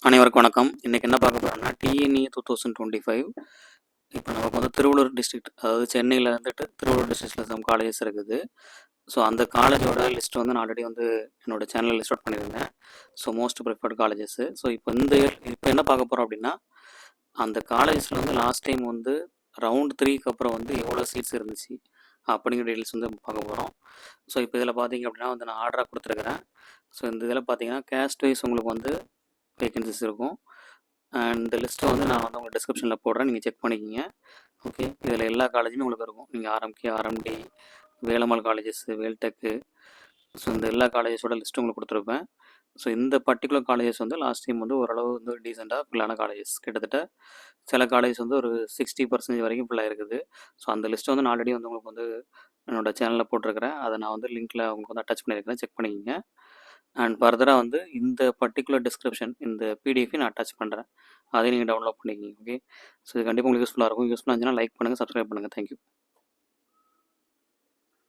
அனைவருக்கும் வணக்கம். இன்னைக்கு என்ன பார்க்க போறோம்னா, டிஎன்இ 2025. இப்போ நமக்கு வந்து திருவள்ளூர் டிஸ்ட்ரிக்ட், அதாவது சென்னையில் வந்துட்டு திருவள்ளூர் டிஸ்ட்ரிக்டில் சம் காலேஜஸ் இருக்குது. ஸோ அந்த காலேஜோட லிஸ்ட் வந்து நான் ஆல்ரெடி வந்து என்னோட சேனலில் லிஸ்ட் அவுட் பண்ணியிருந்தேன். So most preferred colleges. So இப்போ இப்போ என்ன பார்க்க போகிறோம் அப்படின்னா, அந்த காலேஜஸில் வந்து லாஸ்ட் டைம் வந்து ரவுண்ட் 3க்கு அப்புறம் வந்து எவ்வளோ சீட்ஸ் இருந்துச்சு அப்படிங்கிற டீட்டெயில்ஸ் வந்து பார்க்க போகிறோம். ஸோ இப்போ இதில் பார்த்தீங்க அப்படின்னா வந்து நான் ஆர்டராக கொடுத்துருக்குறேன். ஸோ இந்த இதில் பார்த்தீங்கன்னா கேஸ்ட் வைஸ் உங்களுக்கு வந்து வேகன்சிஸ் இருக்கும். அண்ட் இந்த லிஸ்ட்டை வந்து நான் வந்து உங்களுக்கு டிஸ்கிரிப்ஷனில் போடுறேன், நீங்கள் செக் பண்ணிக்கிங்க. ஓகே, இதில் எல்லா காலேஜுமே உங்களுக்கு இருக்கும். நீங்கள் RMK, RMD, Velammal colleges, Veltech, so இந்த எல்லா காலேஜஸோட லிஸ்ட்டு உங்களுக்கு கொடுத்துருப்பேன். ஸோ இந்த பர்டிகுலர் காலேஜஸ் வந்து லாஸ்ட் டைம் வந்து ஓரளவு வந்து டீசெண்டாக ஃபுல்லான காலேஜஸ், கிட்டத்தட்ட சில காலேஜஸ் வந்து ஒரு 60% வரைக்கும் ஃபுல்லாக இருக்குது. ஸோ அந்த லிஸ்ட்டை வந்து நான் ஆல்ரெடி வந்து உங்களுக்கு வந்து என்னோடய சேனலில் போட்டிருக்கிறேன். அதை நான் வந்து லிங்க்கில் உங்களுக்கு வந்து அட்டாச் பண்ணியிருக்கிறேன், செக் பண்ணிக்கிங்க. அண்ட் ஃபர்தராக வந்து இந்த பர்டிகுலர் டிஸ்கிரிப்ஷன், இந்த பிடிஎஃப் நான் அட்டாச் பண்ணுறேன், அதையும் நீங்கள் டவுன்லோட் பண்ணிக்கிங்க. ஓகே, ஸோ இது கண்டிப்பாக உங்களுக்கு யூஸ்ஃபுல்லாக இருக்கும். யூஸ்ஃபுல்லாக இருந்துச்சுன்னா லைக் பண்ணுங்கள், சப்ஸ்கிரைப் பண்ணுங்கள். தேங்க்யூ.